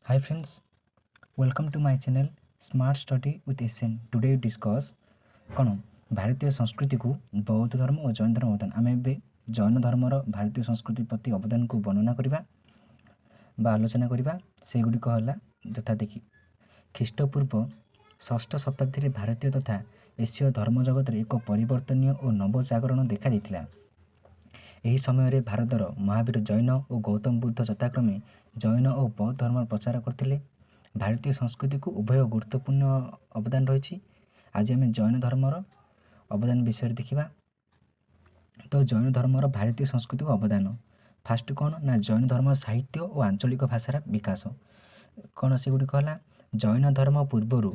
Hi friends, welcome to my channel Smart Study with SN. Today we discuss କ'ଣ ଭାରତୀୟ ସଂସ୍କୃତିକୁ ବୌଦ୍ଧ ଧର୍ମ ଓ ଜୈନ ଧର୍ମ ଅବଦାନ। ଆମେ ଏବେ ଜୈନ ଧର୍ମର ଭାରତୀୟ ସଂସ୍କୃତି ପ୍ରତି ଅବଦାନକୁ ବର୍ଣ୍ଣନା କରିବା ବା ଆଲୋଚନା କରିବା। ସେଗୁଡ଼ିକ ହେଲା ଯଥା ଦେଖି ଖ୍ରୀଷ୍ଟପୂର୍ବ ଷଷ୍ଠ ଶତାବ୍ଦୀରେ ଭାରତୀୟ ତଥା ଏସୀୟ ଧର୍ମ ଜଗତରେ ଏକ ପରିବର୍ତ୍ତନୀୟ ଓ ନବଜାଗରଣ ଦେଖାଯାଇଥିଲା। ଏହି ସମୟରେ ଭାରତର ମହାବୀର ଜୈନ ଓ ଗୌତମ ବୁଦ୍ଧ ଯଥାକ୍ରମେ ଜୈନ ଓ ବୌଦ୍ଧ ଧର୍ମର ପ୍ରଚାର କରିଥିଲେ। ଭାରତୀୟ ସଂସ୍କୃତିକୁ ଉଭୟ ଗୁରୁତ୍ୱପୂର୍ଣ୍ଣ ଅବଦାନ ରହିଛି। ଆଜି ଆମେ ଜୈନ ଧର୍ମର ଅବଦାନ ବିଷୟରେ ଦେଖିବା। ତ ଜୈନ ଧର୍ମର ଭାରତୀୟ ସଂସ୍କୃତିକୁ ଅବଦାନ ଫାଷ୍ଟ କ'ଣ ନା ଜୈନ ଧର୍ମର ସାହିତ୍ୟ ଓ ଆଞ୍ଚଳିକ ଭାଷାର ବିକାଶ। କ'ଣ ସେଗୁଡ଼ିକ ହେଲା ଜୈନ ଧର୍ମ ପୂର୍ବରୁ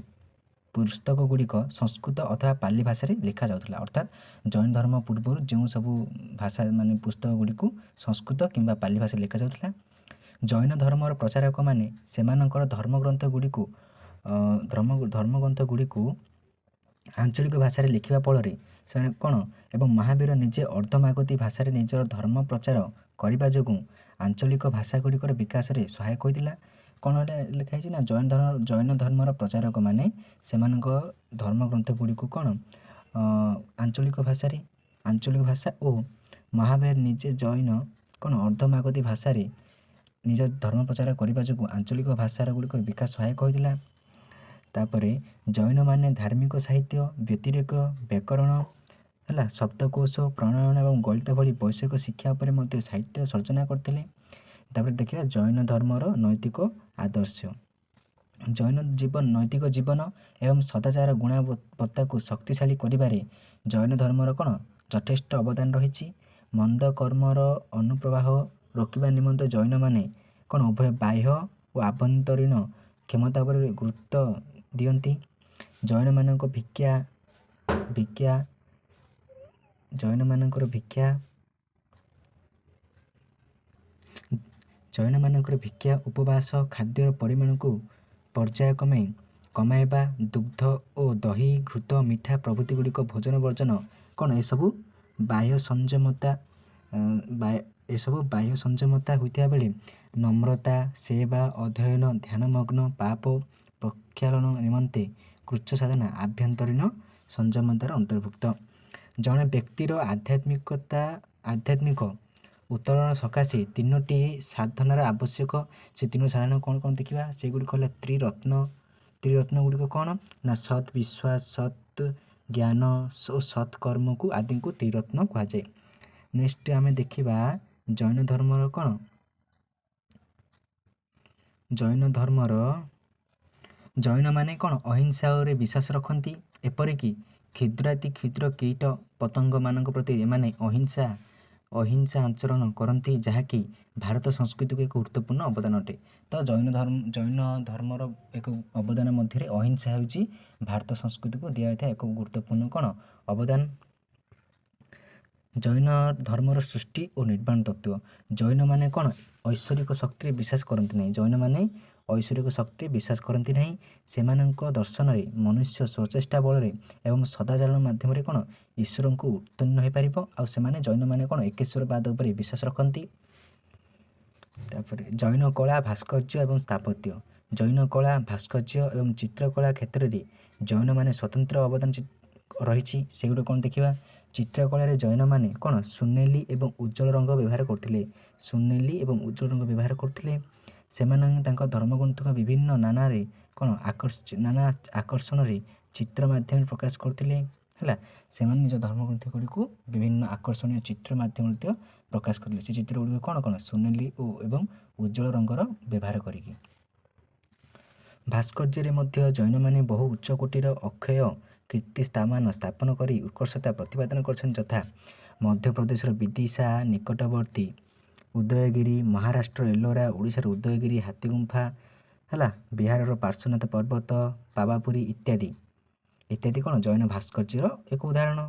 ପୁସ୍ତକ ଗୁଡ଼ିକ ସଂସ୍କୃତ ଅଥବା ପାଲି ଭାଷାରେ ଲେଖାଯାଉଥିଲା। ଅର୍ଥାତ୍ ଜୈନ ଧର୍ମ ପୂର୍ବରୁ ଯେଉଁ ସବୁ ଭାଷା ମାନେ ପୁସ୍ତକ ଗୁଡ଼ିକୁ ସଂସ୍କୃତ କିମ୍ବା ପାଲି ଭାଷାରେ ଲେଖାଯାଉଥିଲା। ଜୈନ ଧର୍ମର ପ୍ରଚାରକମାନେ ସେମାନଙ୍କର ଧର୍ମଗ୍ରନ୍ଥଗୁଡ଼ିକୁ ଆଞ୍ଚଳିକ ଭାଷାରେ ଲେଖିବା ଫଳରେ ସେମାନେ କ'ଣ ଏବଂ ମହାବୀର ନିଜେ ଅର୍ଦ୍ଧମାଗଧୀ ଭାଷାରେ ନିଜର ଧର୍ମ ପ୍ରଚାର କରିବା ଯୋଗୁଁ ଆଞ୍ଚଳିକ ଭାଷାଗୁଡ଼ିକର ବିକାଶରେ ସହାୟକ ହୋଇଥିଲା। କ'ଣ ଲେଖା ହେଇଛି ନା ଜୈନ ଧର୍ମର ପ୍ରଚାରକମାନେ ସେମାନଙ୍କ ଧର୍ମଗ୍ରନ୍ଥଗୁଡ଼ିକୁ କ'ଣ ଆଞ୍ଚଳିକ ଭାଷା ଓ ମହାବୀର ନିଜେ ଜୈନ କ'ଣ ଅର୍ଦ୍ଧମାଗଧୀ ଭାଷାରେ ନିଜ ଧର୍ମ ପ୍ରଚାର କରିବା ଯୋଗୁଁ ଆଞ୍ଚଳିକ ଭାଷାର ଗୁଡ଼ିକର ବିକାଶ ସହାୟକ ହୋଇଥିଲା। ତାପରେ ଜୈନମାନେ ଧାର୍ମିକ ସାହିତ୍ୟ ବ୍ୟତିରେକ ବ୍ୟାକରଣ ହେଲା ଶବ୍ଦକୋଷ ପ୍ରଣୟନ ଏବଂ ଗଣିତ ଭଳି ବୈଷୟିକ ଶିକ୍ଷା ଉପରେ ମଧ୍ୟ ସାହିତ୍ୟ ସର୍ଜନା କରିଥିଲେ। ତାପରେ ଦେଖିବା ଜୈନ ଧର୍ମର ନୈତିକ ଆଦର୍ଶ। ନୈତିକ ଜୀବନ ଏବଂ ସଦାଚାର ଗୁଣବତ୍ତାକୁ ଶକ୍ତିଶାଳୀ କରିବାରେ ଜୈନ ଧର୍ମର କ'ଣ ଯଥେଷ୍ଟ ଅବଦାନ ରହିଛି। ମନ୍ଦ କର୍ମର ଅନୁପ୍ରବାହ ରୋକିବା ନିମନ୍ତେ ଜୈନମାନେ କ'ଣ ଉଭୟ ବାହ୍ୟ ଓ ଆଭ୍ୟନ୍ତରୀଣ କ୍ଷମତା ଉପରେ ଗୁରୁତ୍ୱ ଦିଅନ୍ତି। ଜୈନମାନଙ୍କର ଭିକ୍ଷା ଉପବାସ ଖାଦ୍ୟର ପରିମାଣକୁ ପର୍ଯ୍ୟାୟକ୍ରମେ କମାଇବା ଦୁଗ୍ଧ ଓ ଦହି ଘୃତ ମିଠା ପ୍ରଭୃତି ଗୁଡ଼ିକ ଭୋଜନ ବର୍ଜନ କ'ଣ ଏସବୁ ବାହ୍ୟ ସଂଯମତା ହୋଇଥିବା ବେଳେ ନମ୍ରତା ସେବା ଅଧ୍ୟୟନ ଧ୍ୟାନମଗ୍ନ ପାପ ପ୍ରକ୍ଷାଳନ ନିମନ୍ତେ କୃଚ୍ଛ ସାଧନା ଆଭ୍ୟନ୍ତରୀଣ ସଂଯମତାର ଅନ୍ତର୍ଭୁକ୍ତ। ଜଣେ ବ୍ୟକ୍ତିର ଆଧ୍ୟାତ୍ମିକ ଉତ୍ତରଣ ସକାଶେ ତିନୋଟି ସାଧନାର ଆବଶ୍ୟକ। ସେ ତିନୋଟି ସାଧନା କ'ଣ କ'ଣ ଦେଖିବା ସେଗୁଡ଼ିକ ହେଲା ତ୍ରିରତ୍ନ ଗୁଡ଼ିକ କ'ଣ ନା ସତ୍ ବିଶ୍ୱାସ ସତ୍ ଜ୍ଞାନ ଓ ସତ୍ କର୍ମକୁ ଆଦିଙ୍କୁ ତ୍ରିରତ୍ନ କୁହାଯାଏ। ନେକ୍ସଟ ଆମେ ଦେଖିବା ଜୈନମାନେ କ'ଣ ଅହିଂସାରେ ବିଶ୍ୱାସ ରଖନ୍ତି। ଏପରିକି କ୍ଷୁଦ୍ରାତି କ୍ଷୁଦ୍ର କୀଟ ପତଙ୍ଗମାନଙ୍କ ପ୍ରତି ଏମାନେ ଅହିଂସା ଆଚରଣ କରନ୍ତି, ଯାହାକି ଭାରତ ସଂସ୍କୃତିକୁ ଏକ ଗୁରୁତ୍ୱପୂର୍ଣ୍ଣ ଅବଦାନ ଅଟେ। ତ ଜୈନ ଧର୍ମର ଏକ ଅବଦାନ ମଧ୍ୟରେ ଅହିଂସା ହେଉଛି ଭାରତ ସଂସ୍କୃତିକୁ ଦିଆଯାଇଥିବା ଏକ ଗୁରୁତ୍ୱପୂର୍ଣ୍ଣ କ'ଣ ଅବଦାନ। ଜୈନ ଧର୍ମର ସୃଷ୍ଟି ଓ ନିର୍ମାଣ ତତ୍ତ୍ୱ। ଜୈନମାନେ କ'ଣ ଐଶ୍ୱରିକ ଶକ୍ତିରେ ବିଶ୍ୱାସ କରନ୍ତି ନାହିଁ। ସେମାନଙ୍କ ଦର୍ଶନରେ ମନୁଷ୍ୟ ସ୍ୱଚେଷ୍ଟା ବଳରେ ଏବଂ ସଦାଚରଣ ମାଧ୍ୟମରେ କ'ଣ ଈଶ୍ୱରଙ୍କୁ ଉତ୍ତୀର୍ଣ୍ଣ ହୋଇପାରିବ। ଆଉ ଜୈନମାନେ କ'ଣ ଏକେଶ୍ୱରବାଦ ଉପରେ ବିଶ୍ୱାସ ରଖନ୍ତି। ତାପରେ ଜୈନ କଳା ଭାସ୍କର୍ଯ୍ୟ ଏବଂ ସ୍ଥାପତ୍ୟ। ଜୈନ କଳା ଭାସ୍କର୍ଯ୍ୟ ଏବଂ ଚିତ୍ରକଳା କ୍ଷେତ୍ରରେ ଜୈନମାନେ ସ୍ୱତନ୍ତ୍ର ଅବଦାନ ରହିଛି। ସେଗୁଡ଼ିକ କ'ଣ ଦେଖିବା ଚିତ୍ରକଳାରେ ଜୈନମାନେ କ'ଣ ସୁନେଲି ଏବଂ ଉଜ୍ଜ୍ୱଳ ରଙ୍ଗ ବ୍ୟବହାର କରୁଥିଲେ। ସେମାନେ ତାଙ୍କ ଧର୍ମଗ୍ରନ୍ଥକୁ ବିଭିନ୍ନ ନାନା ଆକର୍ଷଣରେ ଚିତ୍ର ମାଧ୍ୟମରେ ପ୍ରକାଶ କରୁଥିଲେ। ହେଲା ସେମାନେ ନିଜ ଧର୍ମଗ୍ରନ୍ଥ ଗୁଡ଼ିକୁ ବିଭିନ୍ନ ଆକର୍ଷଣୀୟ ଚିତ୍ର ମାଧ୍ୟମରେ ମଧ୍ୟ ପ୍ରକାଶ କରିଥିଲେ। ସେ ଚିତ୍ର ଗୁଡ଼ିକ କ'ଣ ସୁନେଲି ଏବଂ ଉଜ୍ଜ୍ୱଳ ରଙ୍ଗର ବ୍ୟବହାର କରିକି। ଭାସ୍କର୍ଯ୍ୟରେ ମଧ୍ୟ ଜୈନମାନେ ବହୁ ଉଚ୍ଚକୋଟୀର ଅକ୍ଷୟ କୀର୍ତ୍ତି ସ୍ଥାପନ କରି ଉତ୍କର୍ଷତା ପ୍ରତିପାଦନ କରିଛନ୍ତି। ଯଥା ମଧ୍ୟପ୍ରଦେଶର ବିଦିଶା ନିକଟବର୍ତ୍ତୀ ଉଦୟଗିରି, ମହାରାଷ୍ଟ୍ର ଏଲୋରା, ଓଡ଼ିଶାର ଉଦୟଗିରି ହାତୀଗୁମ୍ଫା, ହେଲା ବିହାରର ପାର୍ଶ୍ୱନାଥ ପର୍ବତ ପାବାପୁରୀ ଇତ୍ୟାଦି କ'ଣ ଜୈନ ଭାସ୍କର୍ଯ୍ୟର ଏକ ଉଦାହରଣ।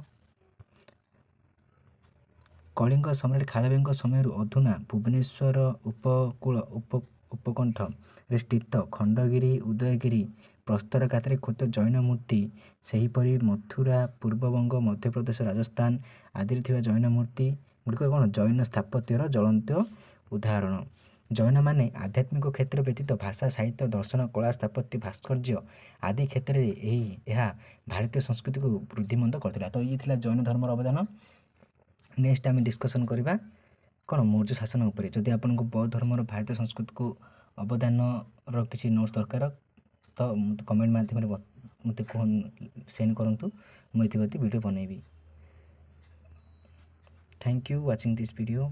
କଳିଙ୍ଗ ସମ୍ରାଟ ଖାରବେଳଙ୍କ ସମୟରୁ ଅଧୁନା ଭୁବନେଶ୍ୱର ଉପକଣ୍ଠରେ ସ୍ଥିତ ଖଣ୍ଡଗିରି ଉଦୟଗିରି ପ୍ରସ୍ତର ଗାତରେ ଖୋଦିତ ଜୈନ ମୂର୍ତ୍ତି, ସେହିପରି ମଥୁରା ପୂର୍ବବଙ୍ଗ ମଧ୍ୟପ୍ରଦେଶ ରାଜସ୍ଥାନ ଆଦିରେ ଥିବା ଜୈନ ମୂର୍ତ୍ତି ଗୁଡ଼ିକ କ'ଣ ଜୈନ ସ୍ଥାପତ୍ୟର ଜ୍ୱଳନ୍ତ ଉଦାହରଣ। ଜୈନମାନେ ଆଧ୍ୟାତ୍ମିକ କ୍ଷେତ୍ର ବ୍ୟତୀତ ଭାଷା ସାହିତ୍ୟ ଦର୍ଶନ କଳା ସ୍ଥାପତ୍ୟ ଭାସ୍କର୍ଯ୍ୟ ଆଦି କ୍ଷେତ୍ରରେ ଏହା ଭାରତୀୟ ସଂସ୍କୃତିକୁ ବୃଦ୍ଧିମନ୍ତ କରିଥିଲା। ତ ଇଏ ଥିଲା ଜୈନ ଧର୍ମର ଅବଦାନ। ନେକ୍ସଟ ଆମେ ଡିସ୍କସନ୍ କରିବା କ'ଣ ମୌର୍ଯ୍ୟ ଶାସନ ଉପରେ। ଯଦି ଆପଣଙ୍କୁ ବୌଦ୍ଧ ଧର୍ମର ଭାରତୀୟ ସଂସ୍କୃତିକୁ ଅବଦାନର କିଛି ନୋଟ୍ସ ଦରକାର ତ କମେଣ୍ଟ ମାଧ୍ୟମରେ ମୋତେ ସେଣ୍ଡ କରନ୍ତୁ, ମୁଁ ଏଥିପ୍ରତି ଭିଡ଼ିଓ ବନେଇବି। Thank you watching this video.